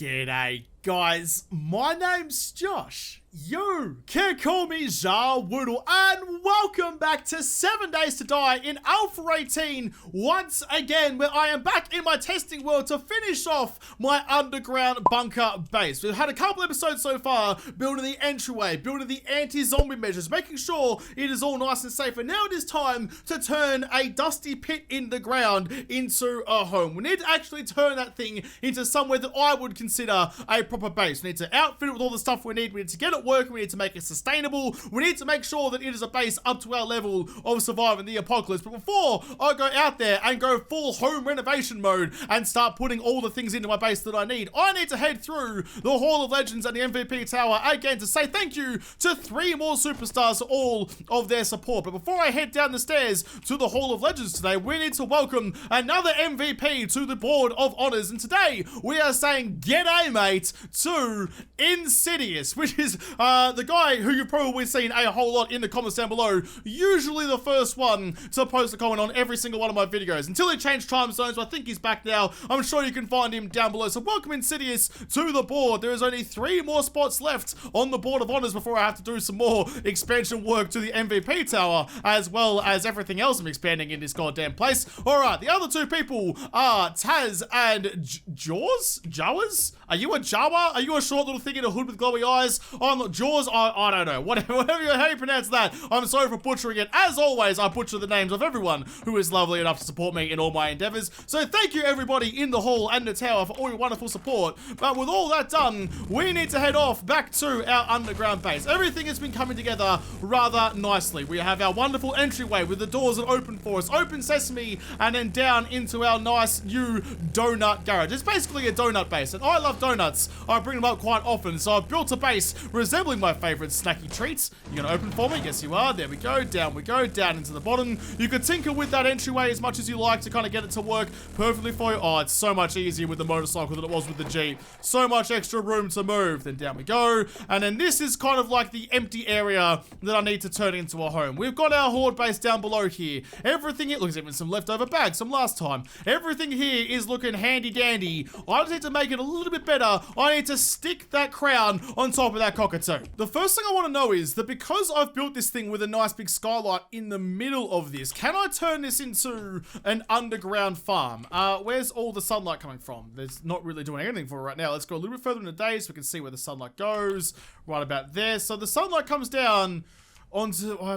G'day guys, my name's Josh. You can call me JaWoodle, and welcome back to 7 Days to Die in Alpha 18 once again, where I am back in my testing world to finish off my underground bunker base. We've had a couple episodes so far building the entryway, building the anti-zombie measures, making sure it is all nice and safe, and now it is time to turn a dusty pit in the ground into a home. We need to actually turn that thing into somewhere that I would consider a proper base. We need to outfit it with all the stuff we need to get it working, we need to make it sustainable, we need to make sure that it is a base up to our level of surviving the apocalypse. But before I go out there and go full home renovation mode and start putting all the things into my base that I need to head through the Hall of Legends and the MVP Tower again to say thank you to 3 more superstars for all of their support. But before I head down the stairs to the Hall of Legends today, we need to welcome another MVP to the Board of Honors, and today we are saying g'day mate to Insidious, which is the guy who you've probably seen a whole lot in the comments down below, usually the first one to post a comment on every single one of my videos, until he changed time zones. I think he's back now. I'm sure you can find him down below. So welcome Insidious to the board. There is only 3 more spots left on the Board of Honors before I have to do some more expansion work to the MVP Tower, as well as everything else I'm expanding in this goddamn place. Alright, the other 2 people are Taz and Jaws? Jawas? Are you a Jawa? Are you a short little thing in a hood with glowy eyes? I'm not Jaws. I don't know. How you pronounce that. I'm sorry for butchering it. As always, I butcher the names of everyone who is lovely enough to support me in all my endeavors. So thank you everybody in the hall and the tower for all your wonderful support. But with all that done, we need to head off back to our underground base. Everything has been coming together rather nicely. We have our wonderful entryway with the doors that open for us. Open sesame, and then down into our nice new donut garage. It's basically a donut base, and I love donuts. I bring them up quite often, so I've built a base resembling my favorite snacky treats. You're gonna open for me? Yes, you are. There we go. Down we go. Down into the bottom. You could tinker with that entryway as much as you like to kind of get it to work perfectly for you. Oh, it's so much easier with the motorcycle than it was with the Jeep. So much extra room to move. Then down we go. And then this is kind of like the empty area that I need to turn into a home. We've got our horde base down below here. Everything, it looks even some leftover bags from last time. Everything here is looking handy dandy. I just need to make it a little bit better. I need to stick that crown on top of that cockatoo. The first thing I want to know is that because I've built this thing with a nice big skylight in the middle of this, can I turn this into an underground farm? Where's all the sunlight coming from? There's not really doing anything for it right now. Let's go a little bit further in the day so we can see where the sunlight goes. Right about there. So the sunlight comes down onto, I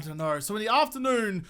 don't know. So in the afternoon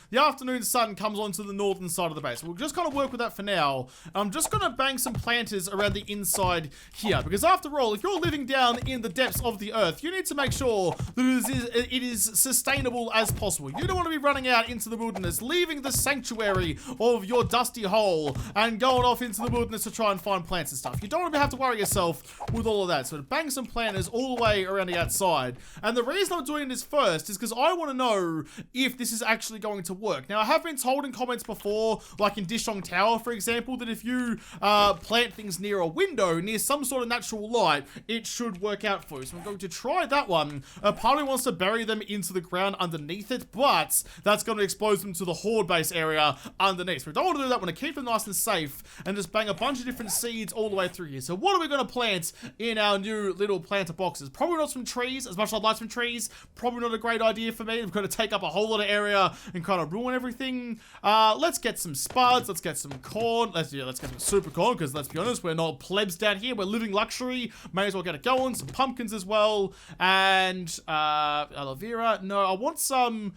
sun comes onto the northern side of the base. We'll just kind of work with that for now. I'm just going to bang some planters around the inside here, because after all, if you're living down in the depths of the earth, you need to make sure that it is sustainable as possible. You don't want to be running out into the wilderness, leaving the sanctuary of your dusty hole and going off into the wilderness to try and find plants and stuff. You don't want to have to worry yourself with all of that. So bang some planters all the way around the outside. And the reason I'm doing this first is because I want to know if this is actually going to work. Now, I have been told in comments before, like in Dishong Tower, for example, that if you plant things near a window, near some sort of natural light, it should work out for you. So I'm going to try that one. Part of me wants to bury them into the ground underneath it, but that's going to expose them to the horde base area underneath. So we don't want to do that. I want to keep them nice and safe and just bang a bunch of different seeds all the way through here. So what are we going to plant in our new little planter boxes? Probably not some trees, as much as I'd like some trees. Probably not a great idea for me. I'm going to take up a whole lot of area and kind of ruin everything. Let's get some spuds. Let's get some corn. Let's get some super corn, because let's be honest, we're not plebs down here. We're living luxury. May as well get it going. Some pumpkins as well. And aloe vera. No, I want some...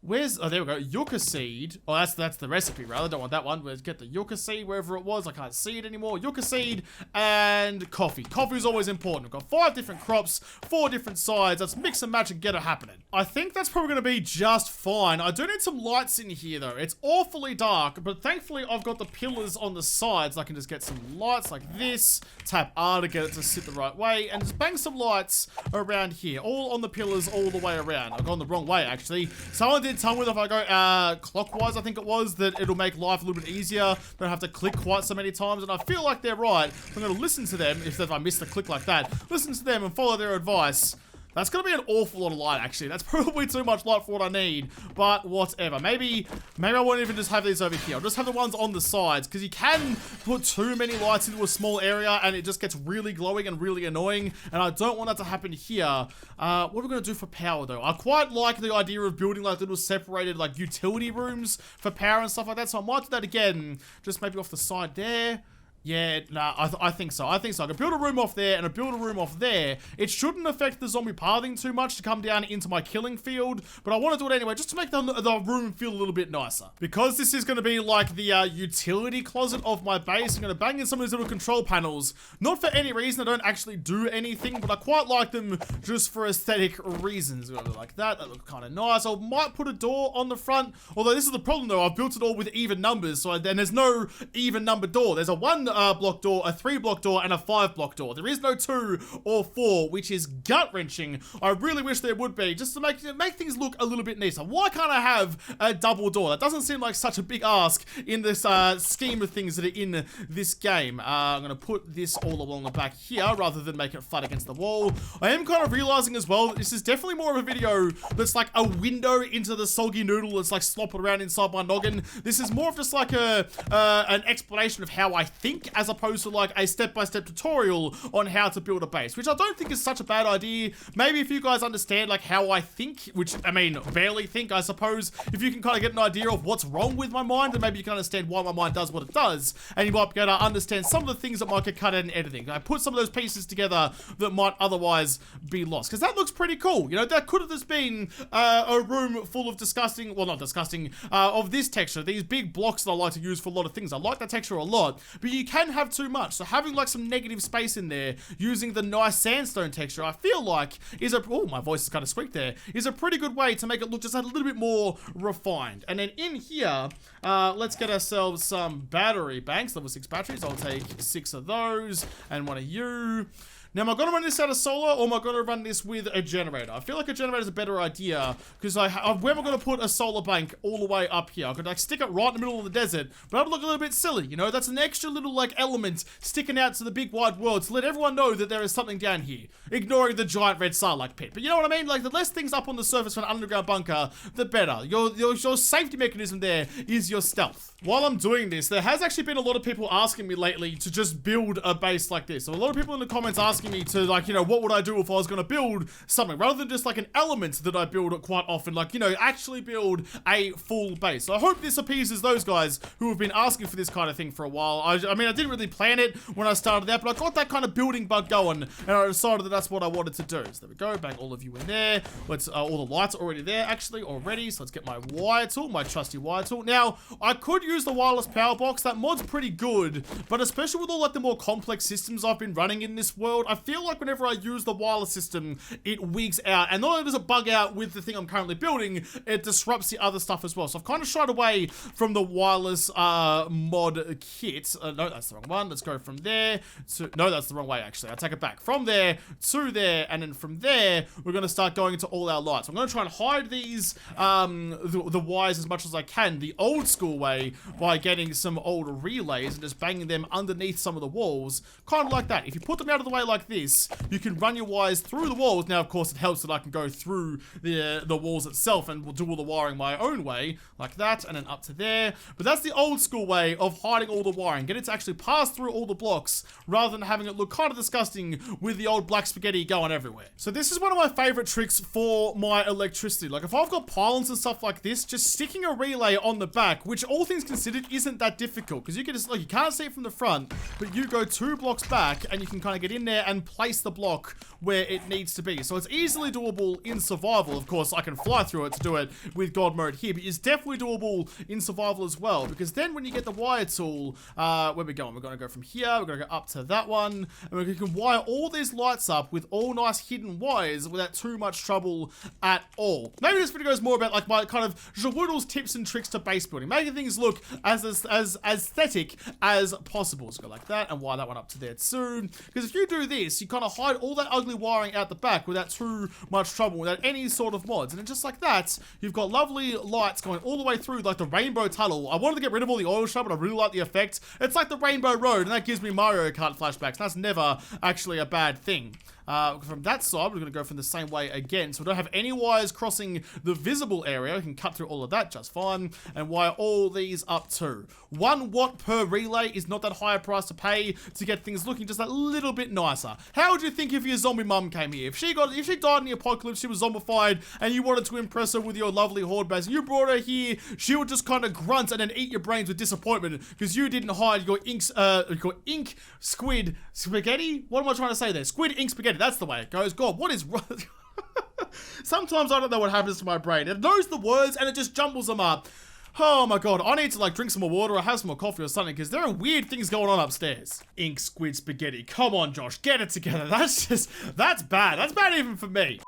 Where's, oh, there we go, yucca seed. Oh, that's the recipe, rather. Don't want that one. Let's get the yucca seed wherever it was. I can't see it anymore. Yucca seed and coffee. Coffee is always important. We've got 5 different crops, 4 different sides. Let's mix and match and get it happening. I think that's probably going to be just fine. I do need some lights in here, though. It's awfully dark, but thankfully I've got the pillars on the sides. I can just get some lights like this. Tap R to get it to sit the right way, and just bang some lights around here. All on the pillars all the way around. I've gone the wrong way, actually. Someone did tell me that if I go clockwise, I think it was, that it'll make life a little bit easier. Don't have to click quite so many times, and I feel like they're right. I'm going to listen to them, if I miss the click like that. Listen to them and follow their advice. That's going to be an awful lot of light, actually. That's probably too much light for what I need, but whatever. Maybe I won't even just have these over here. I'll just have the ones on the sides, because you can put too many lights into a small area, and it just gets really glowing and really annoying, and I don't want that to happen here. What are we going to do for power, though? I quite like the idea of building, like, little separated, like, utility rooms for power and stuff like that, so I might do that again, just maybe off the side there. Yeah, nah, I think so. I think so. I can build a room off there and build a room off there. It shouldn't affect the zombie pathing too much to come down into my killing field, but I want to do it anyway just to make the room feel a little bit nicer. Because this is going to be like the utility closet of my base, I'm going to bang in some of these little control panels. Not for any reason. I don't actually do anything, but I quite like them just for aesthetic reasons. Like that. That looks kind of nice. I might put a door on the front, although this is the problem though. I've built it all with even numbers, so then there's no even number door. There's a 1 block door, a 3 block door, and a 5 block door. There is no 2 or 4, which is gut-wrenching. I really wish there would be, just to make things look a little bit nicer. Why can't I have a double door? That doesn't seem like such a big ask in this scheme of things that are in this game. I'm going to put this all along the back here, rather than make it flat against the wall. I am kind of realizing as well that this is definitely more of a video that's like a window into the soggy noodle that's like slopping around inside my noggin. This is more of just like an explanation of how I think, as opposed to like a step-by-step tutorial on how to build a base, which I don't think is such a bad idea. Maybe if you guys understand like how I think, which I mean barely think, I suppose, if you can kind of get an idea of what's wrong with my mind, then maybe you can understand why my mind does what it does, and you might be able to understand some of the things that might get cut out in editing. I put some of those pieces together that might otherwise be lost, because that looks pretty cool. You know, that could have just been a room full of disgusting, well, not disgusting, of this texture, these big blocks that I like to use for a lot of things. I like that texture a lot, but you can have too much, so having like some negative space in there using the nice sandstone texture, I feel like is a, oh, my voice is kind of squeaked there, is a pretty good way to make it look just a little bit more refined. And then in here, let's get ourselves some battery banks, level 6 batteries. I'll take 6 of those and one of you. Now, am I going to run this out of solar, or am I going to run this with a generator? I feel like a generator is a better idea, because where am I going to put a solar bank all the way up here? I could like stick it right in the middle of the desert, but that would look a little bit silly, you know? That's an extra little like element sticking out to the big wide world to let everyone know that there is something down here, ignoring the giant red Sarlacc pit. But you know what I mean? Like, the less things up on the surface for an underground bunker, the better. Your safety mechanism there is your stealth. While I'm doing this, there has actually been a lot of people asking me lately to just build a base like this. So a lot of people in the comments asking me to, like, you know, what would I do if I was going to build something, rather than just like an element that I build quite often, like, you know, actually build a full base. So I hope this appeases those guys who have been asking for this kind of thing for a while. I mean, I didn't really plan it when I started that, but I got that kind of building bug going, and I decided that that's what I wanted to do. So there we go, bang all of you in there. Let's, all the lights are already there, actually, already. So let's get my wire tool, my trusty wire tool. Now, I could use the wireless power box. That mod's pretty good, but especially with all like the more complex systems I've been running in this world, I feel like whenever I use the wireless system, it wigs out. And not only does it bug out with the thing I'm currently building, it disrupts the other stuff as well. So I've kind of shied away from the wireless mod kit. No, that's the wrong one. Let's go from there to, no, that's the wrong way actually. I take it back. From there to there, and then from there, we're going to start going into all our lights. I'm going to try and hide these, the wires as much as I can, the old school way, by getting some old relays and just banging them underneath some of the walls, kind of like that. If you put them out of the way like this, you can run your wires through the walls. Now, of course, it helps that I can go through the walls itself and we'll do all the wiring my own way, like that, and then up to there. But that's the old school way of hiding all the wiring. Get it to actually pass through all the blocks, rather than having it look kind of disgusting with the old black spaghetti going everywhere. So this is one of my favorite tricks for my electricity. Like, if I've got pylons and stuff like this, just sticking a relay on the back, which all things considered isn't that difficult, because you can just, like, you can't see it from the front, but you go 2 blocks back and you can kind of get in there and place the block where it needs to be. So it's easily doable in survival. Of course, I can fly through it to do it with God mode here, but it's definitely doable in survival as well, because then when you get the wire tool, where we're going, we're going to go from here, we're going to go up to that one, and we can wire all these lights up with all nice hidden wires without too much trouble at all. Maybe this video is more about like my kind of JaWoodle's tips and tricks to base building, making things look as aesthetic as possible. So go like that and wire that one up to there too, because if you do this, you kind of hide all that ugly wiring out the back without too much trouble, without any sort of mods. And then just like that, you've got lovely lights going all the way through, like the rainbow tunnel. I wanted to get rid of all the oil shut, but I really like the effect. It's like the rainbow road, and that gives me Mario Kart flashbacks. That's never actually a bad thing. from that side. We're going to go from the same way again. So we don't have any wires crossing the visible area. We can cut through all of that just fine and wire all these up too. 1 watt per relay is not that high a price to pay to get things looking just a little bit nicer. How would you think if your zombie mum came here? If she died in the apocalypse, she was zombified, and you wanted to impress her with your lovely horde base, and you brought her here, she would just kind of grunt and then eat your brains with disappointment because you didn't hide your ink squid spaghetti. What am I trying to say there? Squid ink spaghetti. That's the way it goes. God, what is wrong? Sometimes I don't know what happens to my brain. It knows the words and it just jumbles them up. Oh my god, I need to like drink some more water or have some more coffee or something because there are weird things going on upstairs. Ink squid spaghetti. Come on, Josh, get it together. That's bad. That's bad even for me.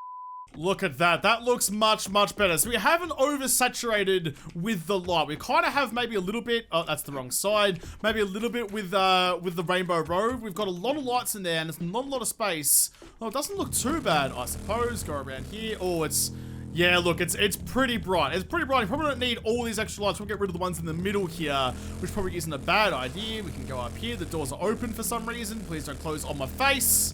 Look at that. That looks much, much better. So we haven't oversaturated with the light. We kind of have maybe a little bit. Oh, that's the wrong side. Maybe a little bit with the rainbow road. We've got a lot of lights in there and it's not a lot of space. Oh, it doesn't look too bad, I suppose. Go around here. Oh, yeah, look, it's pretty bright. It's pretty bright. You probably don't need all these extra lights. We'll get rid of the ones in the middle here, which probably isn't a bad idea. We can go up here. The doors are open for some reason. Please don't close on my face.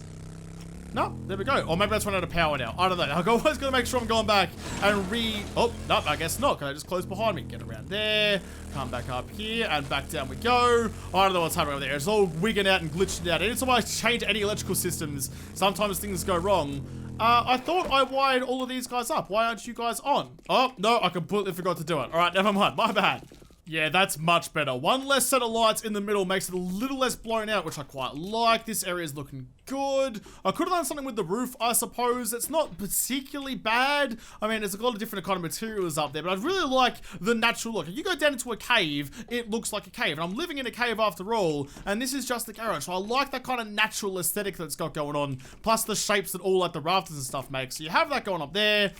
No, there we go. Or maybe that's run out of power now. I don't know. I'm always going to make sure I'm going back and oh, no, I guess not. Can I just close behind me? Get around there. Come back up here and back down we go. I don't know what's happening over there. It's all wigging out and glitching out. Anytime I change any electrical systems, sometimes things go wrong. I thought I wired all of these guys up. Why aren't you guys on? Oh, no, I completely forgot to do it. All right, never mind. My bad. Yeah, that's much better. One less set of lights in the middle makes it a little less blown out, which I quite like. This area is looking good. I could have done something with the roof, I suppose. It's not particularly bad. I mean, there's a lot of different kind of materials up there, but I really like the natural look. If you go down into a cave, it looks like a cave. And I'm living in a cave after all, and this is just the garage. So I like that kind of natural aesthetic that it's got going on, plus the shapes that all like the rafters and stuff make. So you have that going up there.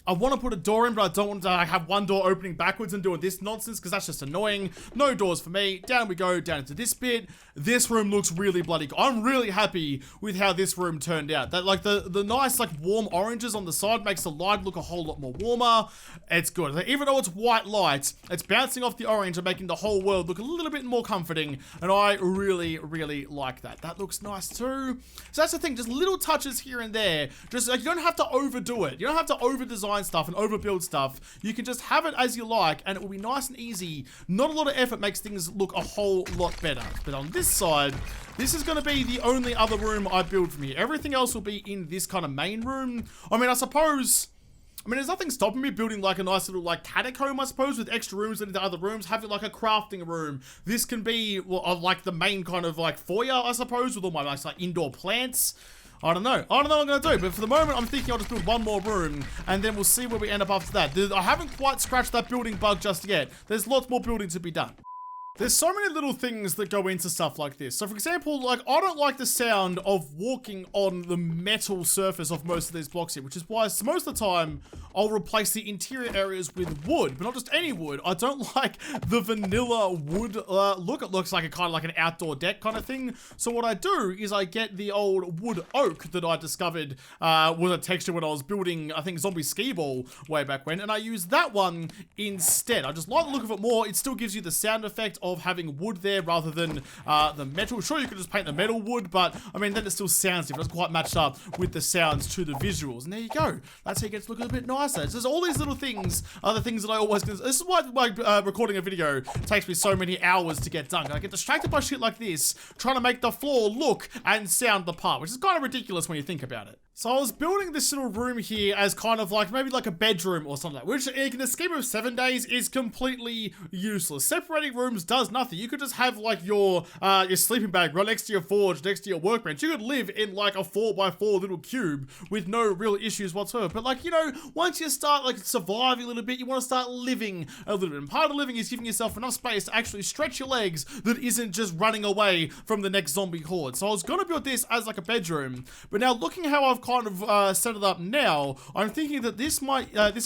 I want to put a door in, but I don't want to have one door opening backwards and doing this nonsense because that's just annoying. No doors for me. Down we go, down into this bit. This room looks really bloody good. I'm really happy with how this room turned out. That like the nice like warm oranges on the side makes the light look a whole lot more warmer. It's good. Like, even though it's white light, it's bouncing off the orange and making the whole world look a little bit more comforting. And I really, really like that. That looks nice too. So that's the thing, just little touches here and there. Just like you don't have to overdo it. You don't have to over-design stuff and overbuild stuff. You can just have it as you like and it will be nice and easy. Not a lot of effort makes things look a whole lot better. But on this side, this is going to be the only other room I build from here. Everything else will be in this kind of main room. I mean, there's nothing stopping me building like a nice little like catacomb, I suppose, with extra rooms into other rooms, having like a crafting room. This can be well, like the main kind of like foyer, I suppose, with all my like indoor plants. I don't know what I'm going to do, but for the moment, I'm thinking I'll just build one more room, and then we'll see where we end up after that. I haven't quite scratched that building bug just yet. There's lots more building to be done. There's so many little things that go into stuff like this. So for example, like I don't like the sound of walking on the metal surface of most of these blocks here, which is why most of the time I'll replace the interior areas with wood, but not just any wood. I don't like the vanilla wood look. It looks like a kind of like an outdoor deck kind of thing. So what I do is I get the old wood oak that I discovered was a texture when I was building, I think, Zombie Skee Ball way back when, and I use that one instead. I just like the look of it more. It still gives you the sound effect of having wood there rather than the metal. Sure, you could just paint the metal wood, but I mean, then it still sounds different. It doesn't quite match up with the sounds to the visuals. And there you go. That's how it gets to look a bit nicer. It's just all these little things are the things that I always do. This is why like, recording a video takes me so many hours to get done. I get distracted by shit like this, trying to make the floor look and sound the part, which is kind of ridiculous when you think about it. So I was building this little room here as kind of like, maybe like a bedroom or something like that, which in the scheme of 7 days is completely useless. Separating rooms does nothing. You could just have like your sleeping bag right next to your forge, next to your workbench. You could live in like a 4x4 little cube with no real issues whatsoever. But like, you know, once you start like surviving a little bit, you want to start living a little bit. And part of living is giving yourself enough space to actually stretch your legs that isn't just running away from the next zombie horde. So I was going to build this as like a bedroom, but now looking how I've kind of set it up now, I'm thinking that this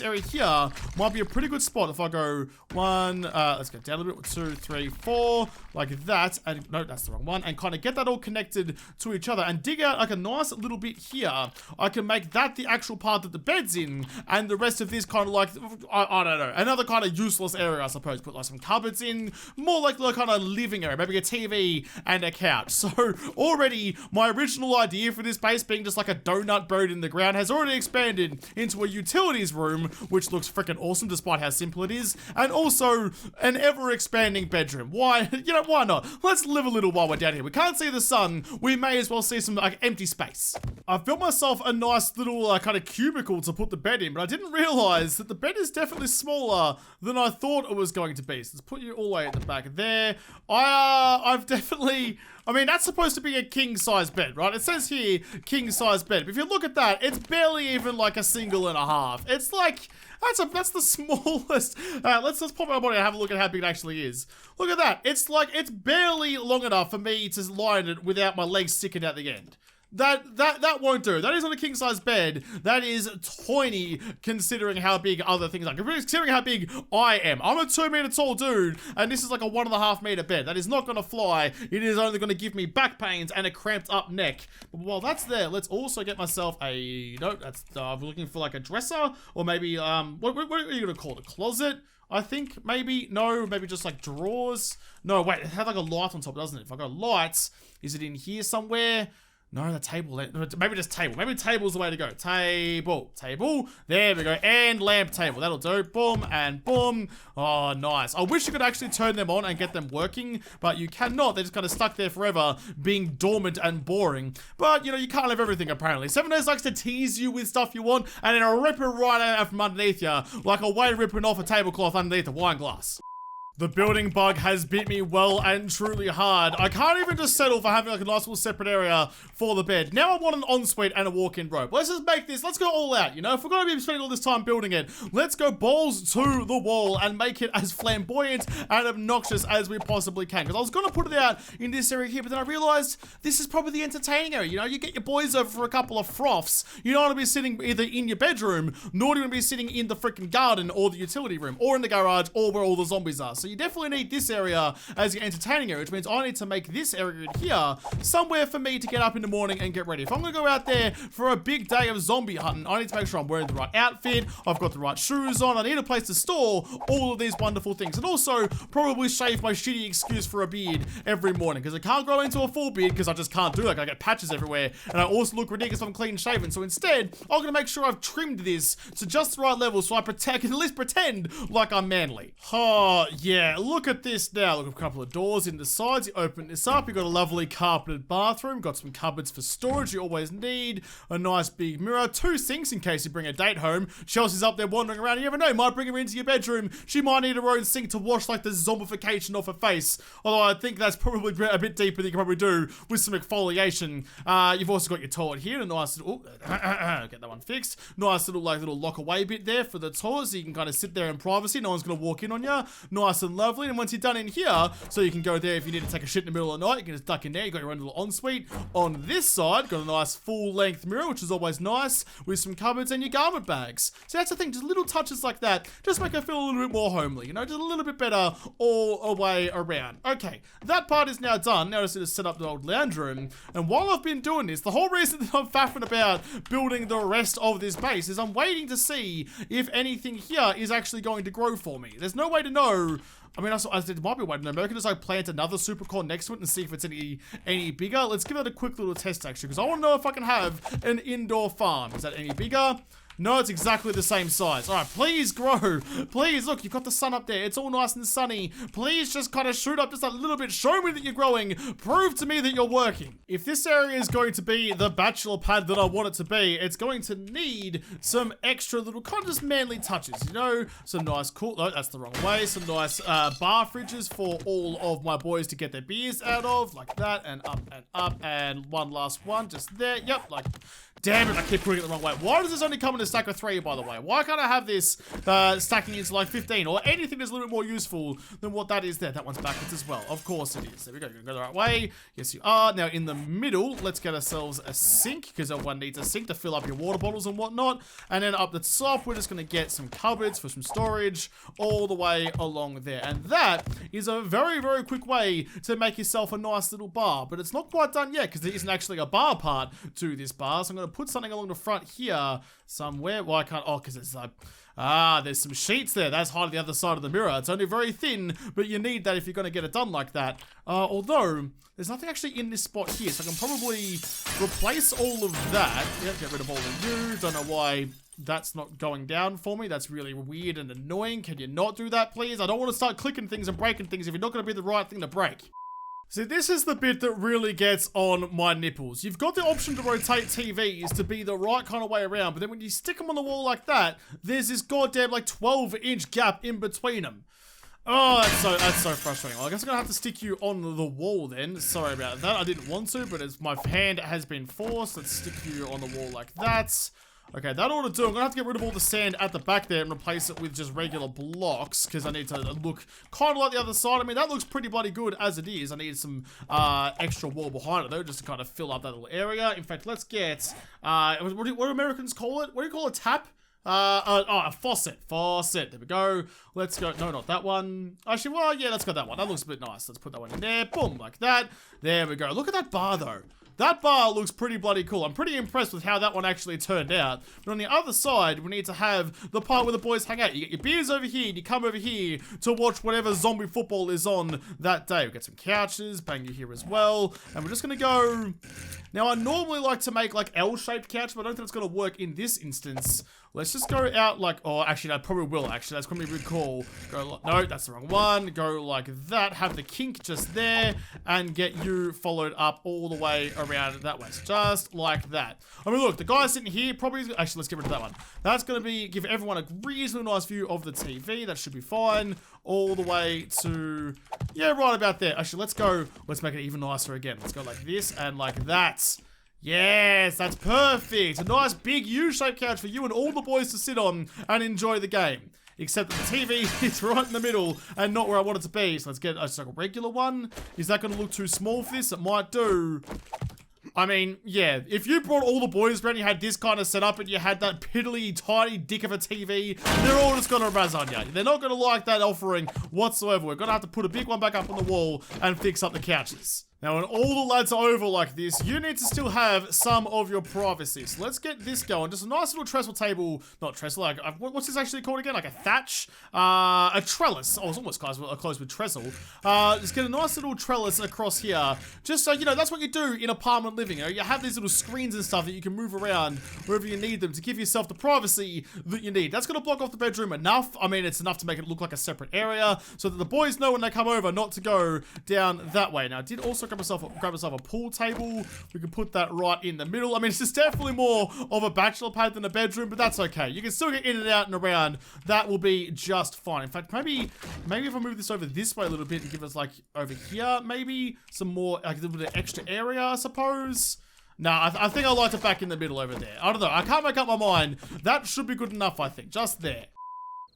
area here might be a pretty good spot. If I go 1, let's go down a little bit, 2, 3, 4, like that, and no, that's the wrong one, and kind of get that all connected to each other, and dig out like a nice little bit here. I can make that the actual part that the bed's in, and the rest of this kind of like, I don't know, another kind of useless area, I suppose. Put like some cupboards in, more like the kind of living area, maybe a TV and a couch. So already my original idea for this base being just like a donut buried in the ground has already expanded into a utilities room, which looks freaking awesome despite how simple it is, and also an ever-expanding bedroom. Why? You know, why not? Let's live a little while we're down here. We can't see the sun. We may as well see some like empty space. I've built myself a nice little kind of cubicle to put the bed in, but I didn't realize that the bed is definitely smaller than I thought it was going to be. So let's put you all the way at the back there. I've definitely, I mean, that's supposed to be a king-size bed, right? It says here, king-size bed. But if you look at that, it's barely even like a single and a half. It's like, that's the smallest. Let's pop my body and have a look at how big it actually is. Look at that. It's like, it's barely long enough for me to lie in it without my legs sticking out the end. That won't do. That is not a king-size bed. That is tiny considering how big other things are. Considering how big I am. I'm a 2 meter tall dude, and this is like a 1.5 meter bed. That is not going to fly. It is only going to give me back pains and a cramped up neck. But while that's there, let's also get myself a, no, that's, I'm looking for like a dresser, or maybe, what are you going to call it? A closet? I think, maybe, no, maybe just like drawers. No, wait, it has like a light on top, doesn't it? If I go lights, is it in here somewhere? No, the table. Maybe just table. Maybe table's the way to go. Table. There we go. And lamp table. That'll do. Boom and boom. Oh, nice. I wish you could actually turn them on and get them working, but you cannot. They're just kind of stuck there forever, being dormant and boring. But, you know, you can't have everything, apparently. 7 Days likes to tease you with stuff you want, and then rip it right out from underneath you, like a way ripping off a tablecloth underneath a wine glass. The building bug has bit me well and truly hard. I can't even just settle for having like a nice little separate area for the bed. Now I want an ensuite and a walk-in robe. Let's just make this, let's go all out, you know? If we're gonna be spending all this time building it, let's go balls to the wall and make it as flamboyant and obnoxious as we possibly can. Because I was gonna put it out in this area here, but then I realized this is probably the entertaining area. You know, you get your boys over for a couple of froths. You don't wanna be sitting either in your bedroom, nor do you wanna be sitting in the freaking garden or the utility room, or in the garage, or where all the zombies are. So you definitely need this area as your entertaining area, which means I need to make this area in here somewhere for me to get up in the morning and get ready. If I'm gonna go out there for a big day of zombie hunting, I need to make sure I'm wearing the right outfit, I've got the right shoes on, I need a place to store all of these wonderful things, and also probably shave my shitty excuse for a beard every morning, because I can't grow into a full beard because I just can't do it. I get patches everywhere, and I also look ridiculous if I'm clean shaven. So instead, I'm gonna make sure I've trimmed this to just the right level so I can at least pretend like I'm manly. Oh, yeah, look at this now. Look, a couple of doors in the sides. You open this up. You've got a lovely carpeted bathroom. Got some cupboards for storage you always need. A nice big mirror. 2 sinks in case you bring a date home. Chelsea's up there wandering around. You never know. Might bring her into your bedroom. She might need her own sink to wash like the zombification off her face. Although I think that's probably a bit deeper than you can probably do with some exfoliation. You've also got your toilet here. A nice little... get that one fixed. Nice little lock away bit there for the toilet so you can kind of sit there in privacy. No one's going to walk in on you. Nice and lovely. And once you're done in here, so you can go there if you need to take a shit in the middle of the night, you can just duck in there. You got your own little ensuite. On this side, got a nice full-length mirror, which is always nice, with some cupboards and your garment bags. So that's the thing, just little touches like that just make her feel a little bit more homely, you know, just a little bit better all the way around. Okay, that part is now done. Now I just need to set up the old lounge room. And while I've been doing this, the whole reason that I'm faffing about building the rest of this base is I'm waiting to see if anything here is actually going to grow for me. There's no way to know. I mean, there might be a way to know. Maybe I can just like plant another supercore next to it and see if it's any bigger. Let's give it a quick little test actually, because I want to know if I can have an indoor farm. Is that any bigger? No, it's exactly the same size. All right, please grow. Please, look, you've got the sun up there. It's all nice and sunny. Please just kind of shoot up just a little bit. Show me that you're growing. Prove to me that you're working. If this area is going to be the bachelor pad that I want it to be, it's going to need some extra little kind of just manly touches, you know? Some nice cool, no, that's the wrong way. Some nice bar fridges for all of my boys to get their beers out of, like that, and up, and one last one just there. Yep, like... Damn it, I keep putting it the wrong way. Why does this only come in a a stack of 3, by the way? Why can't I have this stacking into like 15 or anything that's a little bit more useful than what that is there? That one's backwards as well. Of course it is. There we go. You're gonna go the right way. Yes, you are. Now, in the middle, let's get ourselves a sink, because everyone needs a sink to fill up your water bottles and whatnot. And then up the top, we're just gonna get some cupboards for some storage all the way along there. And that is a very, very quick way to make yourself a nice little bar. But it's not quite done yet, because there isn't actually a bar part to this bar. So I'm gonna put something along the front here somewhere. Well, I can't. Oh, because it's like. There's some sheets there. That's hard on the other side of the mirror. It's only very thin, but you need that if you're going to get it done like that. Although, there's nothing actually in this spot here, so I can probably replace all of that. Yeah, get rid of all of you. Don't know why that's not going down for me. That's really weird and annoying. Can you not do that, please? I don't want to start clicking things and breaking things if you're not going to be the right thing to break. See, this is the bit that really gets on my nipples. You've got the option to rotate TVs to be the right kind of way around, but then when you stick them on the wall like that, there's this goddamn like 12-inch gap in between them. Oh, that's so frustrating. Well, I guess I'm gonna have to stick you on the wall then. Sorry about that. I didn't want to, but as my hand has been forced, let's stick you on the wall like that. Okay, that ought to do. I'm gonna have to get rid of all the sand at the back there and replace it with just regular blocks, because I need to look kind of like the other side. I mean, that looks pretty bloody good as it is. I need some extra wall behind it though, just to kind of fill up that little area. In fact, let's get what do Americans call it? What do you call a tap? A faucet. Faucet. There we go. Let's go. No, not that one. Actually, well, yeah, let's go that one. That looks a bit nice. Let's put that one in there. Boom, like that. There we go. Look at that bar though. That bar looks pretty bloody cool. I'm pretty impressed with how that one actually turned out. But on the other side, we need to have the part where the boys hang out. You get your beers over here, and you come over here to watch whatever zombie football is on that day. We get some couches, bang you here as well. And we're just gonna go... Now, I normally like to make like L-shaped couch, but I don't think it's gonna work in this instance. Let's just go out like... Oh, actually, I probably will, actually. That's gonna be really cool. Go no, that's the wrong one. Go like that. Have the kink just there. And get you followed up all the way around that way. So just like that. I mean, look, the guy sitting here probably... Actually, let's get rid of that one. That's gonna be... Give everyone a reasonably nice view of the TV. That should be fine. All the way to... Yeah, right about there. Actually, let's go... Let's make it even nicer again. Let's go like this and like that. Yes, that's perfect. A nice big U-shaped couch for you and all the boys to sit on and enjoy the game. Except that the TV is right in the middle and not where I want it to be. So let's get like a regular one. Is that going to look too small for this? It might do. I mean, yeah, if you brought all the boys around, you had this kind of setup and you had that piddly tiny dick of a TV, they're all just gonna razz on you. They're not gonna like that offering whatsoever. We're gonna have to put a big one back up on the wall and fix up the couches. Now, when all the lads are over like this, you need to still have some of your privacy. So let's get this going. Just a nice little trestle table. Not trestle, like, what's this actually called again? Like a thatch? A trellis. Oh, it's almost close with trestle. Let's get a nice little trellis across here. Just so, you know, that's what you do in apartment living. You know, you have these little screens and stuff that you can move around wherever you need them to give yourself the privacy that you need. That's going to block off the bedroom enough. I mean, it's enough to make it look like a separate area so that the boys know when they come over not to go down that way. Now, I did also grab myself a pool table. We can put that right in the middle. I mean, it's just definitely more of a bachelor pad than a bedroom, but that's okay. You can still get in and out and around. That will be just fine. In fact, maybe if I move this over this way a little bit and give us like over here, maybe some more, like a little bit of extra area, I suppose. No, I think I like it back in the middle over there. I don't know. I can't make up my mind. That should be good enough, I think. Just there.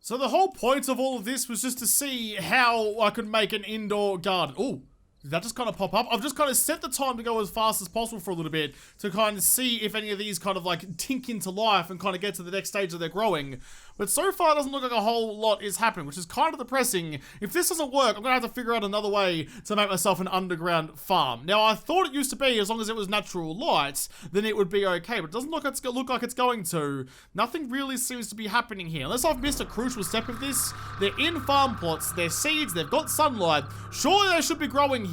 So the whole point of all of this was just to see how I could make an indoor garden. Ooh. Did that just kind of pop up? I've just kind of set the time to go as fast as possible for a little bit to kind of see if any of these kind of like tink into life and kind of get to the next stage of their growing. But so far, it doesn't look like a whole lot is happening, which is kind of depressing. If this doesn't work, I'm going to have to figure out another way to make myself an underground farm. Now, I thought it used to be, as long as it was natural light, then it would be okay. But it doesn't look like it's going to. Nothing really seems to be happening here. Unless I've missed a crucial step of this. They're in farm plots, they're seeds, they've got sunlight. Surely they should be growing here.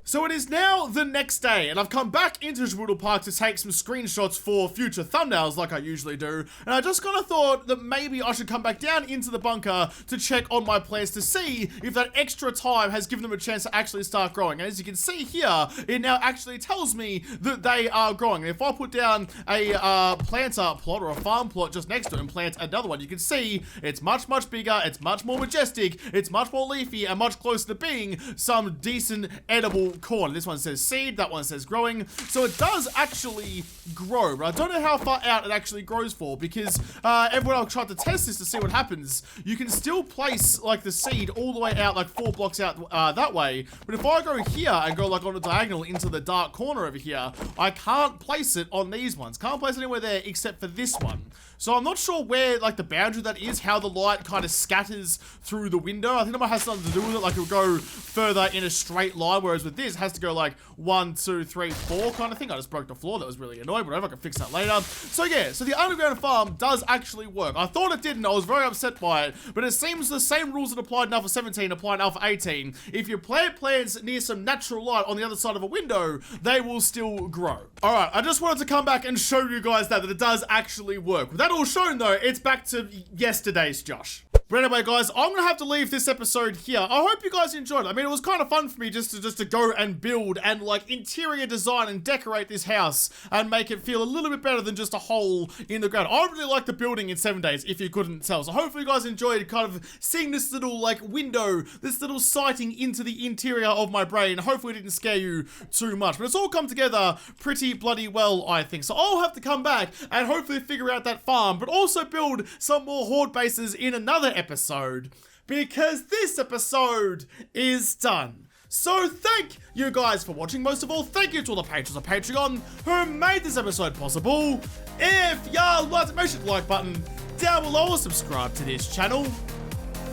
So it is now the next day, and I've come back into JaWoodle Park to take some screenshots for future thumbnails like I usually do, and I just kind of thought that maybe I should come back down into the bunker to check on my plants to see if that extra time has given them a chance to actually start growing. And as you can see here, it now actually tells me that they are growing. And if I put down a planter plot or a farm plot just next to it and plant another one, you can see it's much, much bigger, it's much more majestic, it's much more leafy, and much closer to being some decent edible corner. This one says seed, that one says growing. So it does actually grow, but I don't know how far out it actually grows for, because everyone else tried to test this to see what happens. You can still place like the seed all the way out, like 4 blocks out that way. But if I go here and go like on a diagonal into the dark corner over here, I can't place it on these ones. Can't place it anywhere there except for this one. So I'm not sure where like the boundary that is, how the light kind of scatters through the window. I think that might have something to do with it, like it'll go further in a straight line, whereas with this it has to go like 1, 2, 3, 4 kind of thing. I just broke the floor, that was really annoying, whatever, I can fix that later. So yeah, so the underground farm does actually work. I thought it didn't, I was very upset by it, but it seems the same rules that applied in Alpha 17 apply in Alpha 18. If you plant plants near some natural light on the other side of a window, they will still grow. Alright, I just wanted to come back and show you guys that it does actually work. With that all shown though, it's back to yesterday's Josh. But anyway, guys, I'm gonna have to leave this episode here. I hope you guys enjoyed it. I mean, it was kind of fun for me just to go and build and like interior design and decorate this house and make it feel a little bit better than just a hole in the ground. I really like the building in 7 days, if you couldn't tell. So hopefully you guys enjoyed kind of seeing this little like window, this little sighting into the interior of my brain. Hopefully it didn't scare you too much, but it's all come together pretty bloody well, I think. So I'll have to come back and hopefully figure out that farm, but also build some more horde bases in another episode, because this episode is done. So thank you guys for watching. Most of all, thank you to all the patrons on Patreon who made this episode possible. If y'all like it, make sure to like button down below, subscribe to this channel,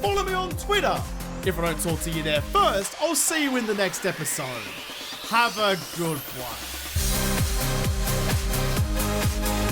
follow me on Twitter. If I don't talk to you there first, I'll see you in the next episode. Have a good one.